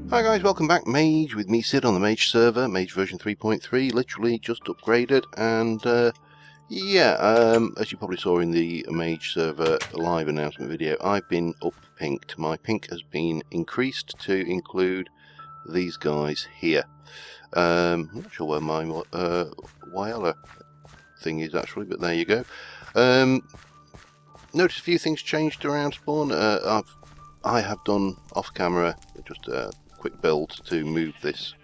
Hi guys, welcome back. Mage with me, Sid, on the Mage server, Mage version 3.3, literally just upgraded, and as you probably saw in the Mage server live announcement video, I've been up-pinked. My pink has been increased to include these guys here. I'm not sure where my Wyella thing is actually, but there you go. Notice a few things changed around spawn. I have done off camera just quick build to move this.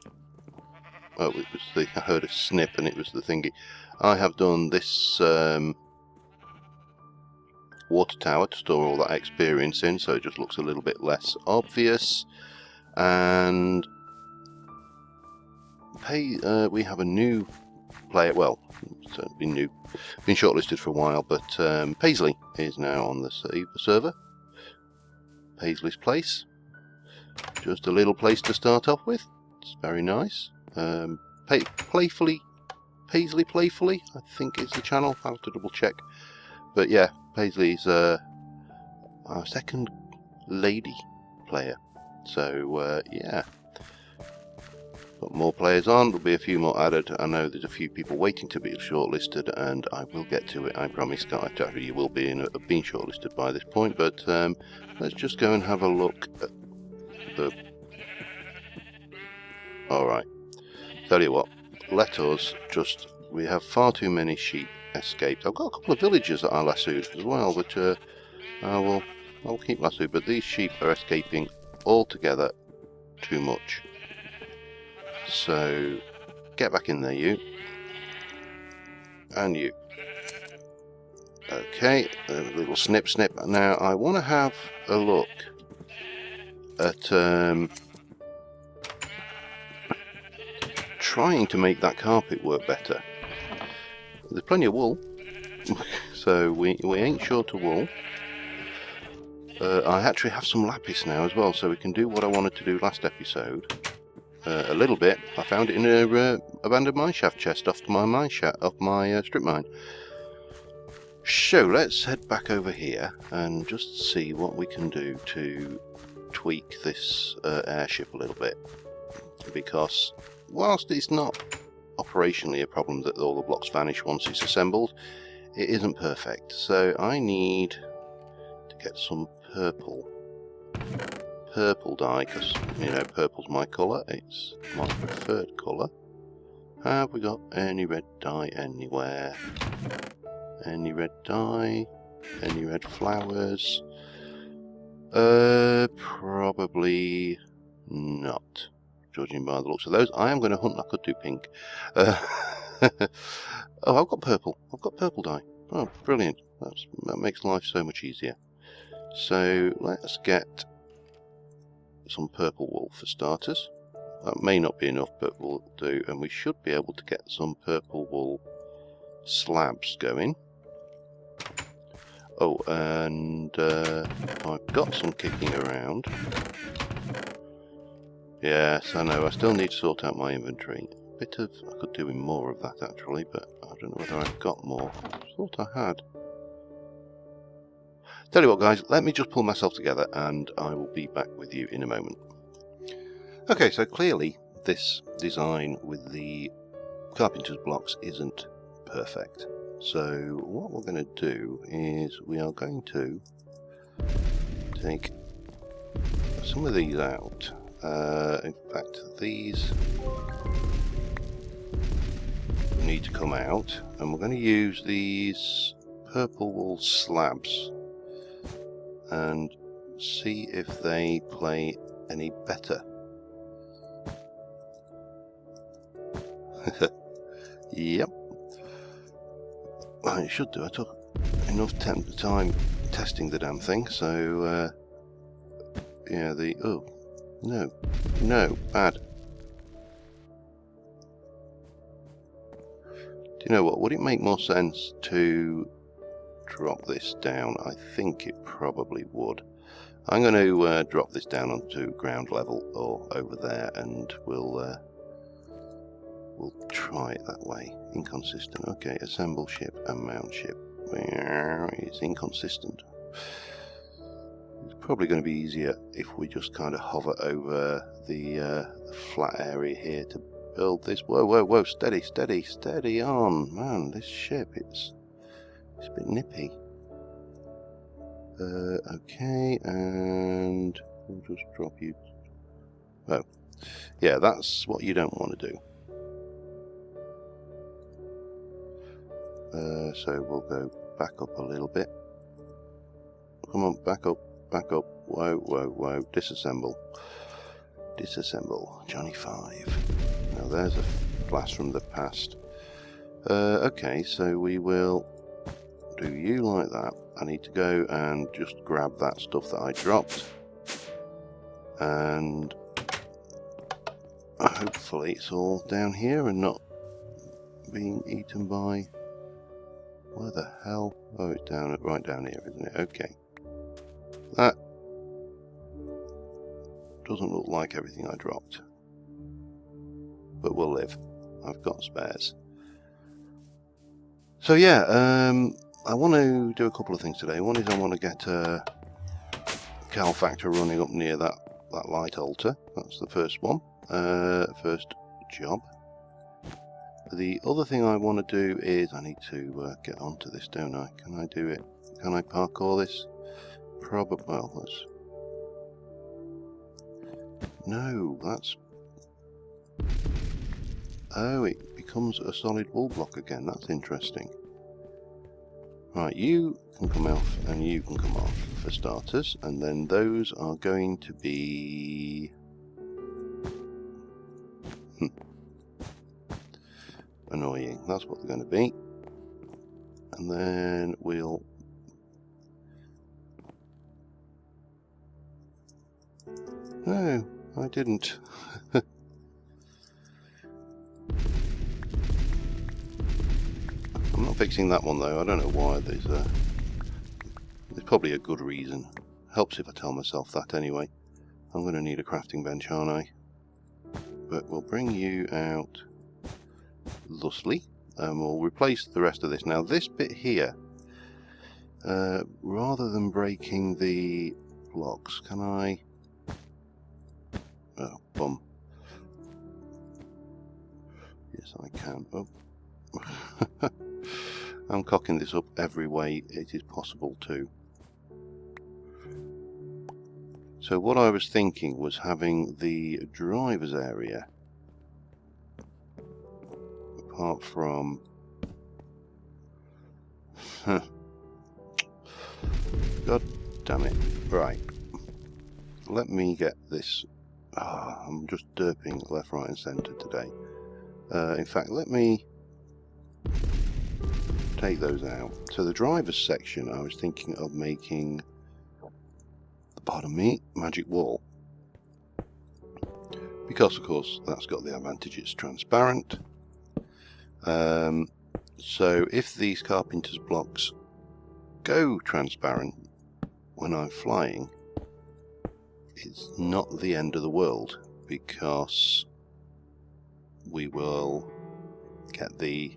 Oh, it was I heard a snip and it was the thingy. I have done this water tower to store all that experience in, so it just looks a little bit less obvious. And we have a new player. Well, it's been shortlisted for a while, but Paisley is now on the server. Paisley's place. Just a little place to start off with. It's very nice. Paisley Playfully, I think is the channel. I'll have to double check. But yeah, Paisley's our second lady player. So yeah, got more players on. There'll be a few more added. I know there's a few people waiting to be shortlisted, and I will get to it. I promise, guys. Actually, you will be being shortlisted by this point. But let's just go and have a look at the. All right. Tell you what. Let us just. We have far too many sheep escaped. I've got a couple of villagers that I lassoed as well, which I'll keep lassoed. But these sheep are escaping altogether too much. So get back in there, you. And you. Okay, a little snip. Now I want to have a look at trying to make that carpet work better. There's plenty of wool, so we ain't short of wool. I actually have some lapis now as well, so we can do what I wanted to do last episode. A little bit. I found it in a abandoned mineshaft chest off my strip mine. So let's head back over here and just see what we can do to tweak this airship a little bit. Because whilst it's not operationally a problem that all the blocks vanish once it's assembled, it isn't perfect. So I need to get some purple dye, because you know purple's my colour, it's my preferred colour. Have we got any red dye anywhere? Any red dye? Any red flowers? Probably not, judging by the looks of those. I am going to hunt. I could do pink. Oh, I've got purple. I've got purple dye. Oh, brilliant. That makes life so much easier. So let's get some purple wool for starters. That may not be enough, but we'll do. And we should be able to get some purple wool slabs going. Oh, and I've got some kicking around. Yes, I know. I still need to sort out my inventory. I could do with more of that actually, but I don't know whether I've got more. I thought I had. Tell you what, guys, let me just pull myself together and I will be back with you in a moment. Okay, so clearly this design with the carpenter's blocks isn't perfect. So what we're going to do is we are going to take some of these out. In fact, these need to come out, and we're going to use these purple wool slabs and see if they play any better. Yep. Well, it should do. I took enough time testing the damn thing, so yeah, oh no, bad. Do you know what? Would it make more sense to drop this down? I think it probably would. I'm going to drop this down onto ground level or over there, and we'll try it that way. Inconsistent. Okay, assemble ship and mount ship. It's inconsistent. probably going to be easier if we just kind of hover over the flat area here to build this. Whoa, whoa, whoa, steady, steady, steady on. Man, this ship, it's a bit nippy. Okay, and we'll just drop you. Oh, yeah, that's what you don't want to do. So we'll go back up a little bit. Come on, back up, back up. Whoa, whoa, whoa. Disassemble. Disassemble. Johnny 5. Now there's a blast from the past. Okay, so we will do you like that. I need to go and just grab that stuff that I dropped. And hopefully it's all down here and not being eaten by... Where the hell? Oh, it's down, right down here, isn't it? Okay. That doesn't look like everything I dropped. But we'll live. I've got spares. So yeah, I want to do a couple of things today. One is I want to get a Cal Factor running up near that light altar. That's the first one. First job. The other thing I want to do is I need to get onto this, don't I? Can I do it? Can I parkour this? Probably. Well, let's... No, that's... Oh, it becomes a solid wall block again. That's interesting. Right, you can come off and you can come off for starters, and then those are going to be... annoying. That's what they're going to be. And then we'll... No, I didn't. I'm not fixing that one though. I don't know why. There's probably a good reason. Helps if I tell myself that anyway. I'm going to need a crafting bench, aren't I? But we'll bring you out thusly, and we'll replace the rest of this. Now this bit here, rather than breaking the blocks, can I... Oh, bum. Yes, I can. Oh. I'm cocking this up every way it is possible to. So what I was thinking was having the driver's area, apart from... God damn it. Right. Let me get this... I'm just derping left, right and centre today. In fact, let me take those out. So the driver's section, I was thinking of making, pardon me, magic wall. Because, of course, that's got the advantage it's transparent. So if these carpenter's blocks go transparent when I'm flying, it's not the end of the world, because we will get the...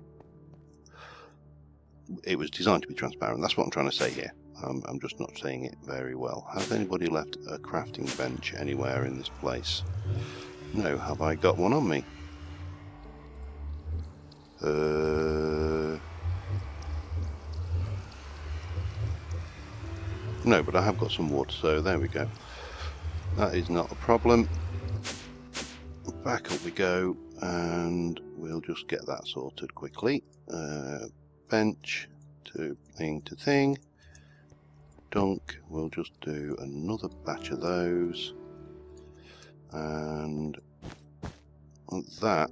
It was designed to be transparent. That's what I'm trying to say here. I'm just not saying it very well. Has anybody left a crafting bench anywhere in this place? No. Have I got one on me? No, but I have got some wood, so there we go. That is not a problem. Back up we go, and we'll just get that sorted quickly. Bench to thing to thing. Dunk, we'll just do another batch of those. And that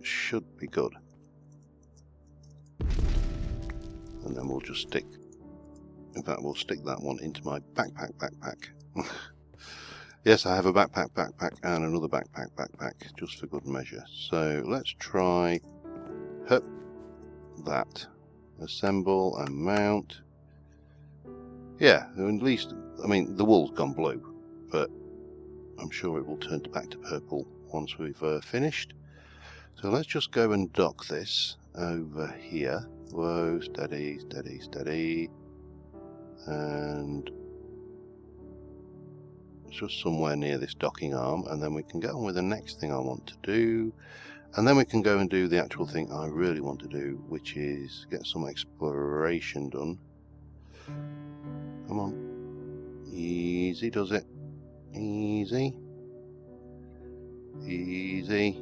should be good. And then we'll just stick... In fact, we'll stick that one into my backpack. Yes, I have a backpack and another backpack, just for good measure. So let's try that. Assemble and mount. Yeah, at least, I mean, the wool's gone blue, but I'm sure it will turn back to purple once we've finished. So let's just go and dock this over here. Whoa, steady. And just somewhere near this docking arm, and then we can get on with the next thing I want to do, and then we can go and do the actual thing I really want to do, which is get some exploration done. Come on. Easy does it. Easy. Easy.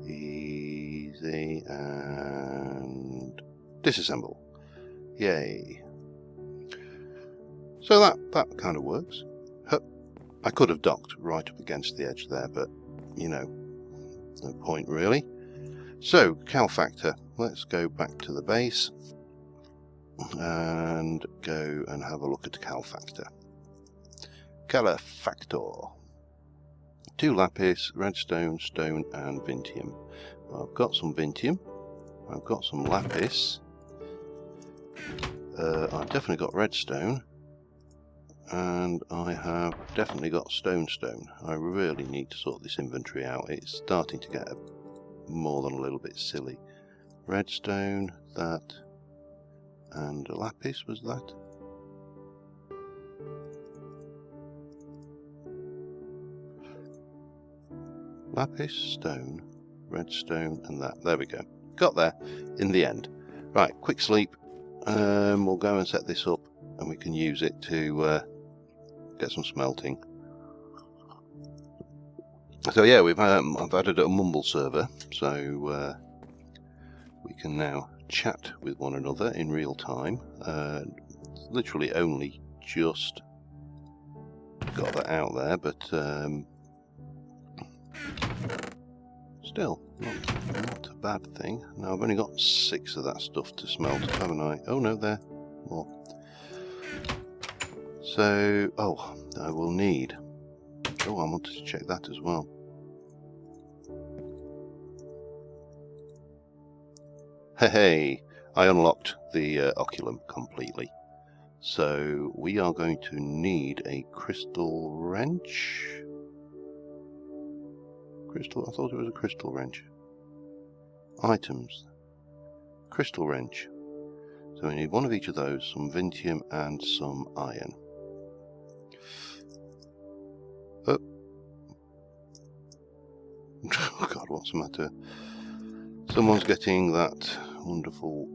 Easy. And disassemble. Yay. So that kind of works. I could have docked right up against the edge there, but, you know, no point really. So, cal factor. Let's go back to the base and go and have a look at the cal factor. Cal factor. 2 lapis, redstone, stone and vintium. I've got some vintium. I've got some lapis. I've definitely got redstone. And I have definitely got stone. I really need to sort this inventory out. It's starting to get more than a little bit silly. Redstone, that, and lapis, was that? Lapis, stone, redstone, and that. There we go. Got there in the end. Right, quick sleep. We'll go and set this up, and we can use it to get some smelting. So yeah, I've added a mumble server, so we can now chat with one another in real time. Literally only just got that out there, but still not a bad thing. Now I've only got 6 of that stuff to smelt, haven't I? Oh no, there more. So, I will need. I wanted to check that as well. Hey, I unlocked the oculum completely. So we are going to need a crystal wrench. I thought it was a crystal wrench. Items. Crystal wrench. So we need one of each of those, some vintium and some iron. Oh. Oh God, what's the matter? Someone's getting that wonderful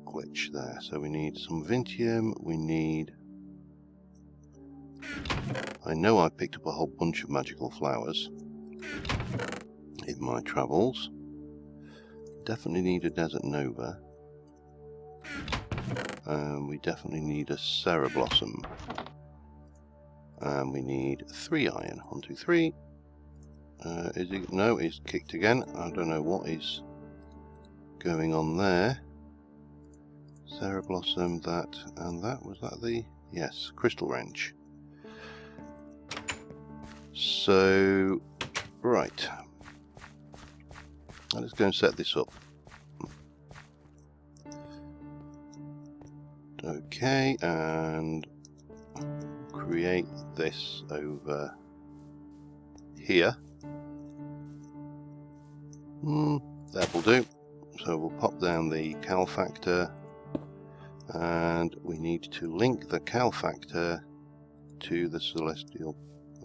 glitch there. So we need some vintium, we need... I know I picked up a whole bunch of magical flowers in my travels. Definitely need a desert nova. We definitely need a Sarah blossom. And we need 3 iron. 1, 2, 3. Is he? No, he's kicked again. I don't know what is going on there. Sarah blossom, that, and that. Was that the... Yes, crystal wrench. So, right. Let's go and set this up. Okay, and create this over here. That will do. So we'll pop down the cal factor, and we need to link the cal factor to the celestial,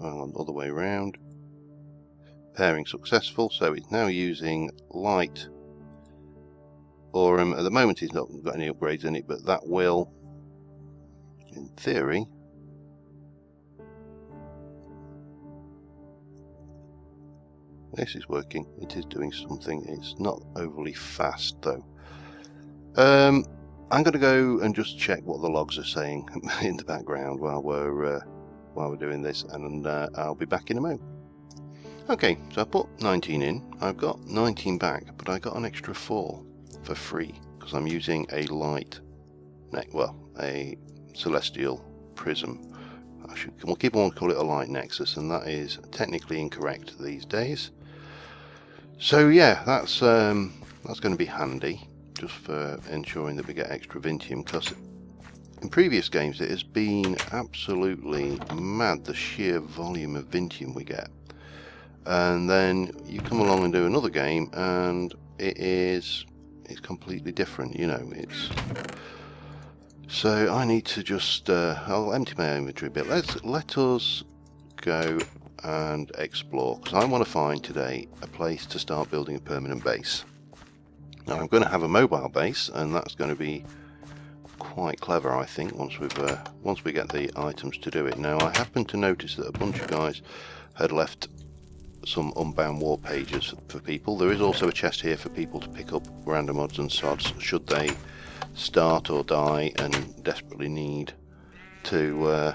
other way around. Pairing successful, so it's now using light aurum. At the moment it's not got any upgrades in it, but that will, in theory, this is working. It is doing something. It's not overly fast though. I'm going to go and just check what the logs are saying in the background while we're doing this, and I'll be back in a moment. Okay, so I put 19 in. I've got 19 back, but I got an extra 4 for free because I'm using a light, a celestial prism. We'll keep on call it a light nexus, and that is technically incorrect these days. So yeah, that's going to be handy just for ensuring that we get extra vintium, because in previous games it has been absolutely mad the sheer volume of vintium we get. And then you come along and do another game it's completely different, you know. So I need to just I'll empty my inventory a bit. Let us go and explore, because I want to find today a place to start building a permanent base. Now I'm going to have a mobile base, and that's going to be quite clever, I think, once we get the items to do it. Now I happened to notice that a bunch of guys had left some Unbound War pages for people. There is also a chest here for people to pick up random odds and sods should they start or die and desperately need to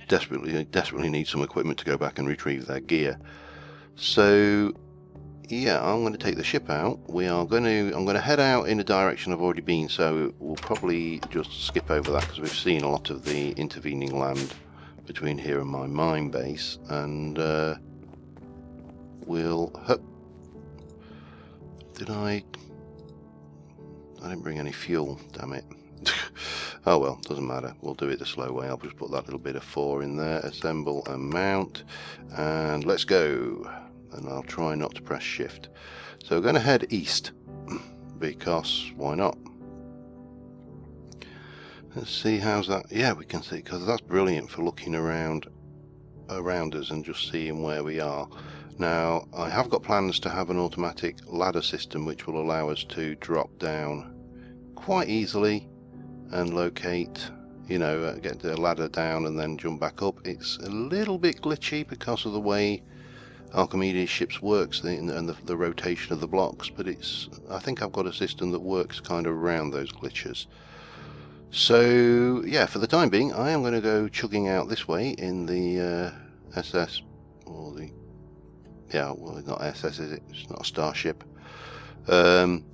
desperately need some equipment to go back and retrieve their gear. So yeah, I'm going to take the ship out. I'm going to head out in a direction I've already been, so we'll probably just skip over that because we've seen a lot of the intervening land between here and my mine base, and we'll I didn't bring any fuel, damn it. Oh well, doesn't matter, we'll do it the slow way. I'll just put that little bit of 4 in there, assemble and mount, and let's go. And I'll try not to press shift. So we're going to head east, because why not? Let's see, how's that? Yeah, we can see, because that's brilliant for looking around us and just seeing where we are. Now I have got plans to have an automatic ladder system which will allow us to drop down quite easily and locate, you know, get the ladder down and then jump back up. It's a little bit glitchy because of the way Archimedes ships works and the rotation of the blocks, but I think I've got a system that works kind of around those glitches. So yeah, for the time being I am going to go chugging out this way in the SS, or the, yeah, well, it's not SS, is it? It's not a starship. In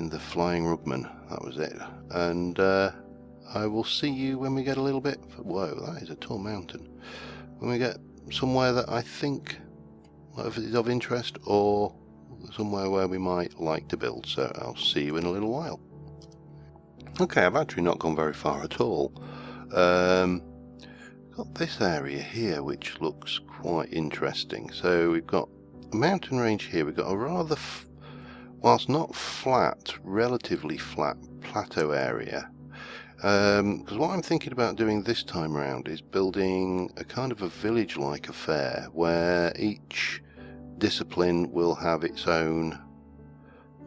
the Flying Rugman, that was it. And I will see you when we get a little bit, whoa, that is a tall mountain, when we get somewhere that I think is of interest, or somewhere where we might like to build. So I'll see you in a little while. Okay, I've actually not gone very far at all. Got this area here which looks quite interesting. So we've got a mountain range here. We've got a rather, whilst not flat, relatively flat plateau area. Because what I'm thinking about doing this time around is building a kind of a village-like affair where each discipline will have its own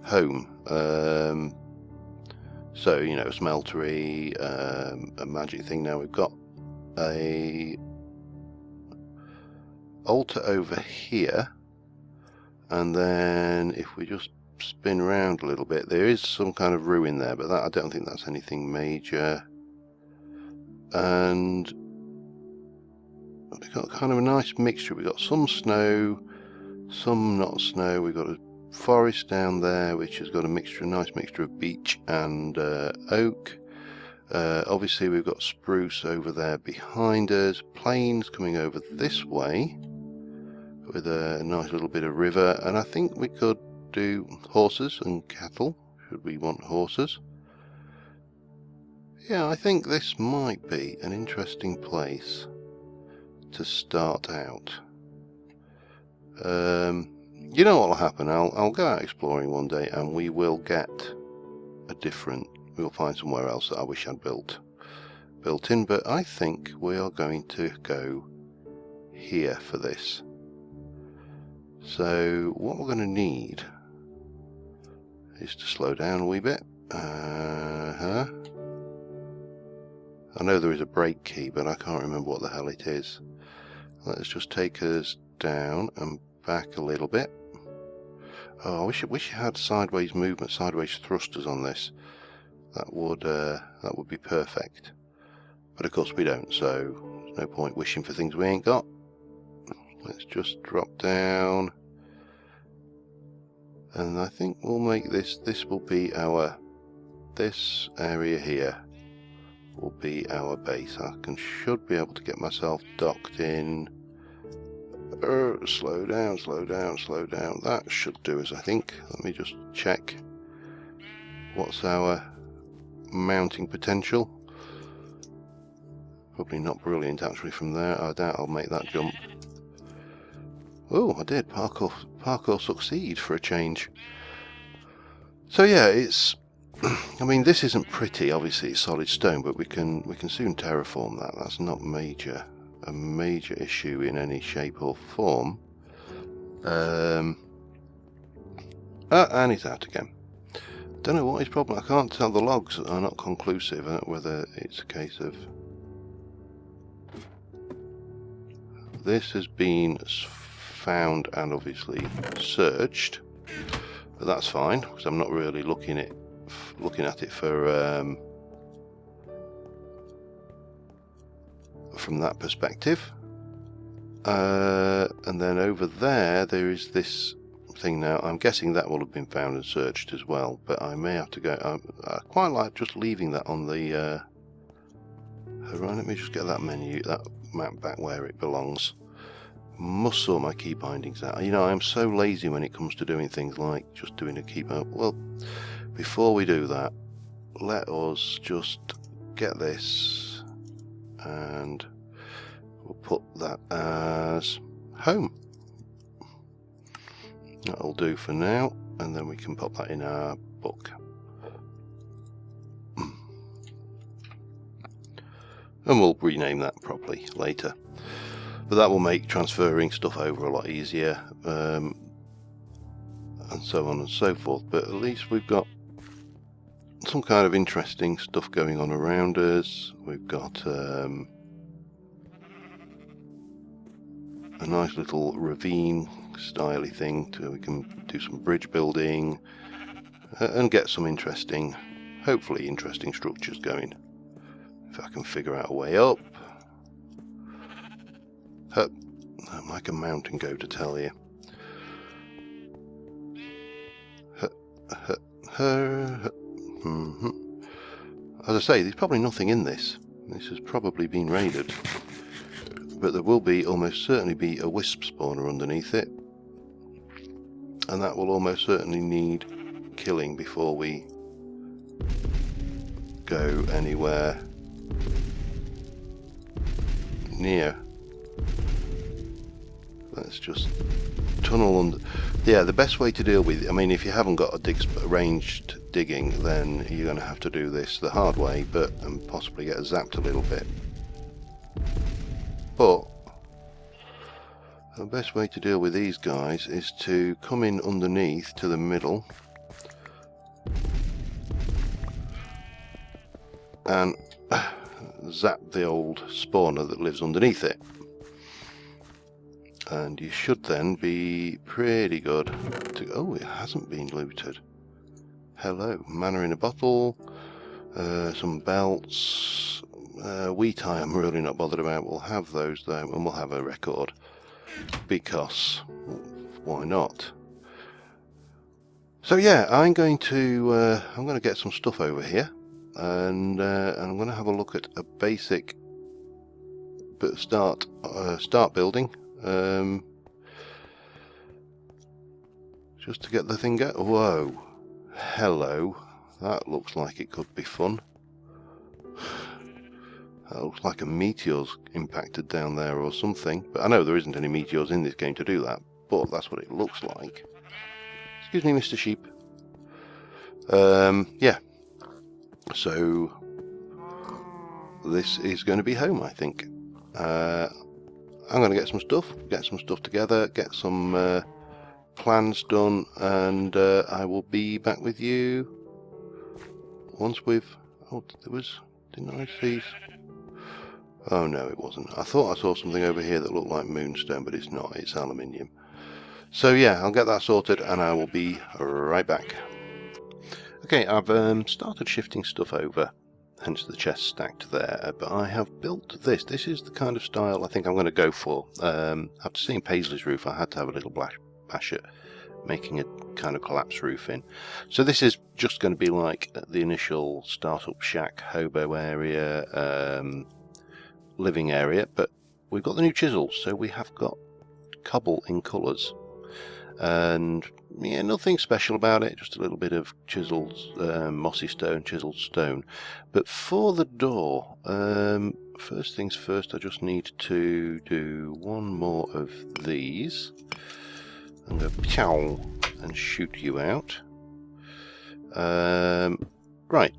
home. So, you know, a smeltery, a magic thing. Now we've got a altar over here, and then if we just spin around a little bit, there is some kind of ruin there, but that, I don't think that's anything major. And we've got kind of a nice mixture. We've got some snow, some not snow. We've got a forest down there which has got a nice mixture of beech and oak. Obviously we've got spruce over there behind us, plains coming over this way with a nice little bit of river, and I think we could do horses and cattle, should we want horses. Yeah, I think this might be an interesting place to start out. You know what will happen, I'll go out exploring one day and we will get we'll find somewhere else that I wish I'd built in, but I think we are going to go here for this. So what we're going to need is to slow down a wee bit. I know there is a break key, but I can't remember what the hell it is. Let's just take us down and back a little bit. Oh, I wish it had sideways movement, sideways thrusters on this. That would be perfect. But of course we don't, so there's no point wishing for things we ain't got. Let's just drop down. And I think we'll make this will be this area here will be our base. I should be able to get myself docked in. Slow down. That should do us, I think. Let me just check. What's our mounting potential? Probably not brilliant actually from there. I doubt I'll make that jump. Oh, I did. Parkour succeed for a change. So yeah, it's. I mean, this isn't pretty. Obviously, it's solid stone, but we can soon terraform that. That's not a major issue in any shape or form. And he's out again. Don't know what his problem. I can't tell. The logs are not conclusive. Whether it's a case of this has been found and obviously searched, but that's fine because I'm not really looking at it for from that perspective. And then over there is this thing now. I'm guessing that will have been found and searched as well, but I may have to go. I quite like just leaving that on the right. Let me just get that map back where it belongs. Must sort my key bindings out. You know, I'm so lazy when it comes to doing things like just doing a keep up. Well, before we do that, let us just get this, and we'll put that as home. That'll do for now, and then we can pop that in our book. And we'll rename that properly later. But that will make transferring stuff over a lot easier, and so on and so forth. But at least we've got some kind of interesting stuff going on around us. We've got a nice little ravine styly thing we can do some bridge building and get some hopefully interesting structures going. If I can figure out a way up. I'm like a mountain goat, to tell you. As I say, there's probably nothing in this. This has probably been raided. But there will almost certainly be a wisp spawner underneath it. And that will almost certainly need killing before we go anywhere near. Let's just tunnel under. Yeah, the best way to deal with it, I mean, if you haven't got a ranged digging, then you're going to have to do this the hard way, and possibly get zapped a little bit. But the best way to deal with these guys is to come in underneath to the middle and zap the old spawner that lives underneath it. And you should then be pretty good to... Oh, it hasn't been looted. Hello. Mana in a bottle. Some belts. Wheat eye I'm really not bothered about. We'll have those though, and we'll have a record. Because, why not? So yeah, I'm going to get some stuff over here. And I'm going to have a look at a basic start building. Just to get the thing going. Whoa, hello, that looks like it could be fun. That looks like a meteor's impacted down there or something, but I know there isn't any meteors in this game to do that, but that's what it looks like. Excuse me, Mr. Sheep. Yeah, so this is going to be home, I think. I'm going to get some stuff together, get some plans done, and I will be back with you once we've... Oh, didn't I see... Oh no, it wasn't. I thought I saw something over here that looked like moonstone, but it's not, it's aluminium. So yeah, I'll get that sorted and I will be right back. Okay, I've started shifting stuff over, hence the chest stacked there, but I have built this. This is the kind of style I think I'm going to go for. After seeing Paisley's roof, I had to have a little bash at making a kind of collapsed roof in. So this is just going to be like the initial startup shack, hobo area, living area, but we've got the new chisels, so we have got cobble in colours. And yeah, nothing special about it, just a little bit of chiseled mossy stone, chiseled stone. But for the door, first things first, I just need to do one more of these and go pow and shoot you out. Right,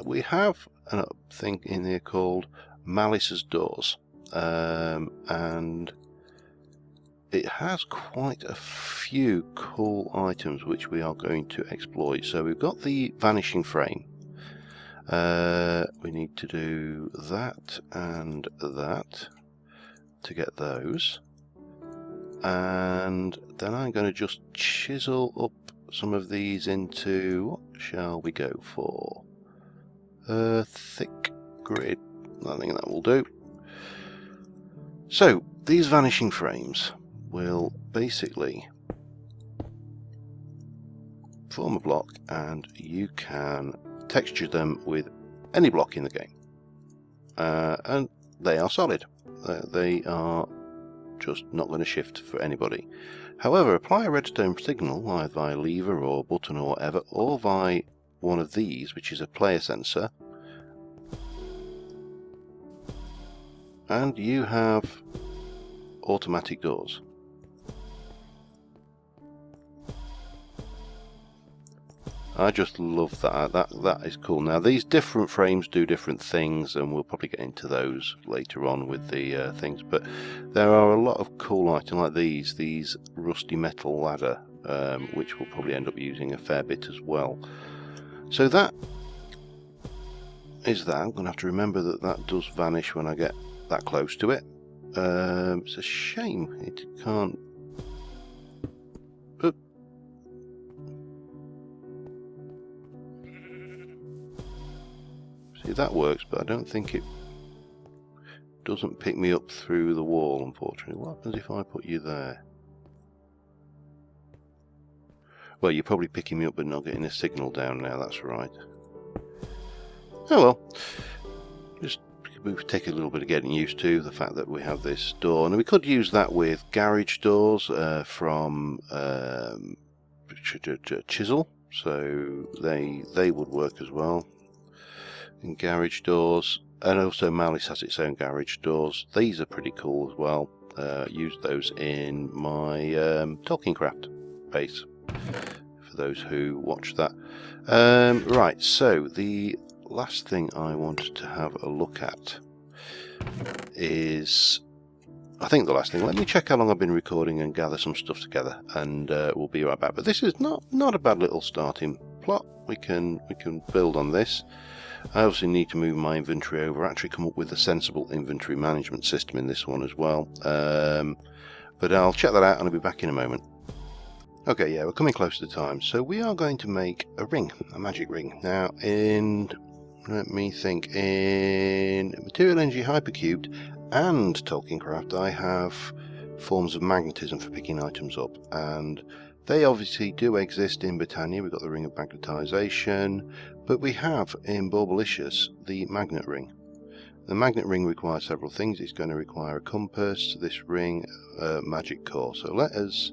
we have a thing in here called Malice's Doors, and it has quite a few cool items which we are going to exploit. So we've got the vanishing frame. We need to do that and that to get those, and then I'm going to just chisel up some of these into, what shall we go for? Thick grid. I think that will do. So these vanishing frames will basically form a block, and you can texture them with any block in the game, and they are solid. They are just not going to shift for anybody. However, apply a redstone signal either via lever or button or whatever, or via one of these, which is a player sensor, and you have automatic doors. I just love that. That is cool. Now these different frames do different things, and we'll probably get into those later on with the things, but there are a lot of cool items like these rusty metal ladder, which we'll probably end up using a fair bit as well. So that is that. I'm going to have to remember that that does vanish when I get that close to it. It's a shame it can't. See, that works, but I don't think it doesn't pick me up through the wall, unfortunately. What happens if I put you there? Well, you're probably picking me up but not getting a signal down now, that's right. Oh well. Just we take a little bit of getting used to the fact that we have this door, and we could use that with garage doors from Chisel, so they would work as well. And garage doors, and also Malice has its own garage doors. These are pretty cool as well. Use those in my Talking Craft base for those who watch that. Right, so the last thing I wanted to have a look at is, I think the last thing, let me check how long I've been recording and gather some stuff together, and we'll be right back. But this is not a bad little starting plot. We can build on this. I obviously need to move my inventory over, actually come up with a sensible inventory management system in this one as well. But I'll check that out and I'll be back in a moment. Okay, yeah, we're coming close to the time. So we are going to make a ring, a magic ring. Now let me think, in Material Energy Hypercubed and Talking Craft I have forms of magnetism for picking items up, and they obviously do exist in Britannia. We've got the ring of magnetization, but we have in Borbalicious the magnet ring. The magnet ring requires several things. It's going to require a compass, this ring, a magic core. So let us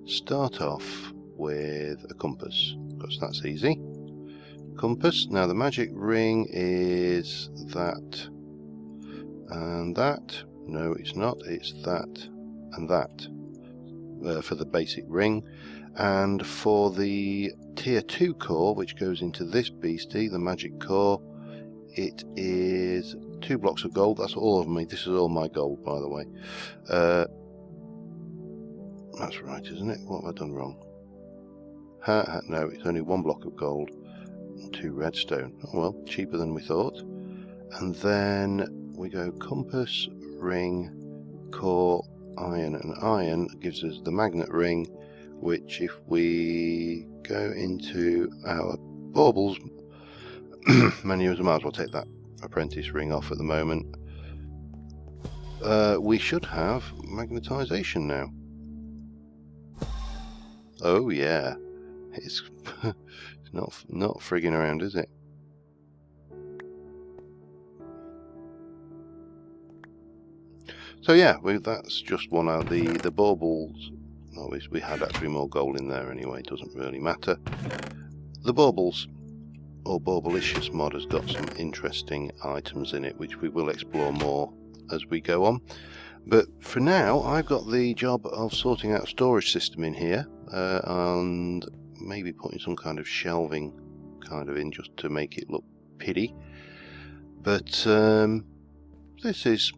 start off with a compass, because that's easy. Compass. Now the magic ring is that and that. No, it's not. It's that and that for the basic ring. And for the tier 2 core, which goes into this beastie, the magic core, it is 2 blocks of gold. That's all of me. This is all my gold, by the way. That's right, isn't it? What have I done wrong? No, it's only 1 block of gold and 2 redstone. Oh well, cheaper than we thought. And then we go compass, ring, core, iron, and iron gives us the magnet ring, which if we go into our baubles menu, I might as well take that apprentice ring off at the moment. We should have magnetization now. Oh yeah, it's not frigging around, is it? So yeah, that's just one out. The baubles. Oh, we had actually more gold in there anyway. It doesn't really matter. The baubles or Borbalicious mod has got some interesting items in it, which we will explore more as we go on. But for now, I've got the job of sorting out a storage system in here, and maybe putting some kind of shelving kind of in just to make it look pretty. But this is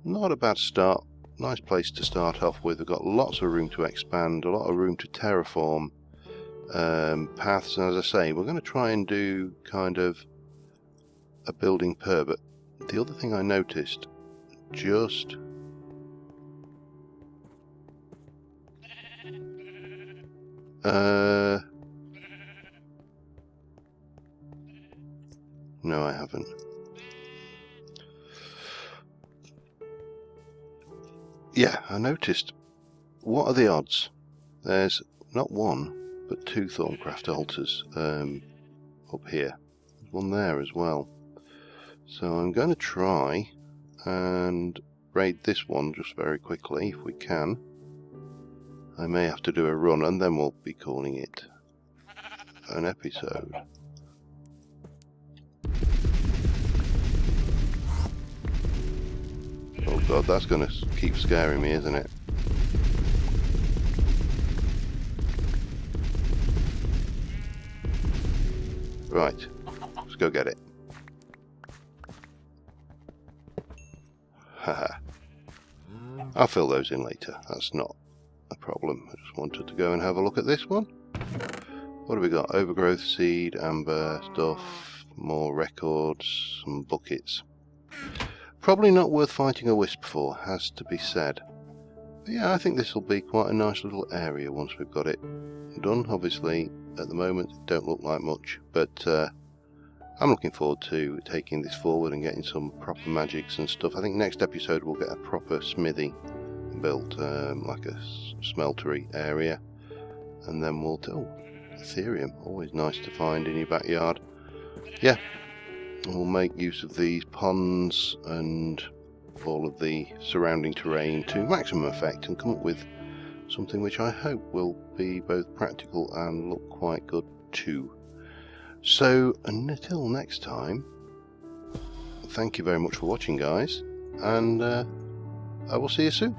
not a bad start. Nice place to start off with. We've got lots of room to expand, a lot of room to terraform paths, and as I say, we're going to try and do kind of a building per. But the other thing I noticed, just no, I haven't. Yeah, I noticed. What are the odds? There's not one, but 2 Thorncraft altars up here. There's one there as well. So I'm going to try and raid this one just very quickly if we can. I may have to do a run and then we'll be calling it an episode. Oh god, that's going to keep scaring me, isn't it? Right, let's go get it. Haha. I'll fill those in later, that's not a problem. I just wanted to go and have a look at this one. What have we got? Overgrowth seed, amber stuff, more records, some buckets. Probably not worth fighting a wisp for, has to be said. But yeah, I think this will be quite a nice little area once we've got it done. Obviously, at the moment, it don't look like much, but I'm looking forward to taking this forward and getting some proper magics and stuff. I think next episode we'll get a proper smithy built, like a smeltery area, and then we'll do Ethereum, always nice to find in your backyard. Yeah, we'll make use of these ponds and all of the surrounding terrain to maximum effect and come up with something which I hope will be both practical and look quite good too. So until next time, thank you very much for watching, guys, and I will see you soon.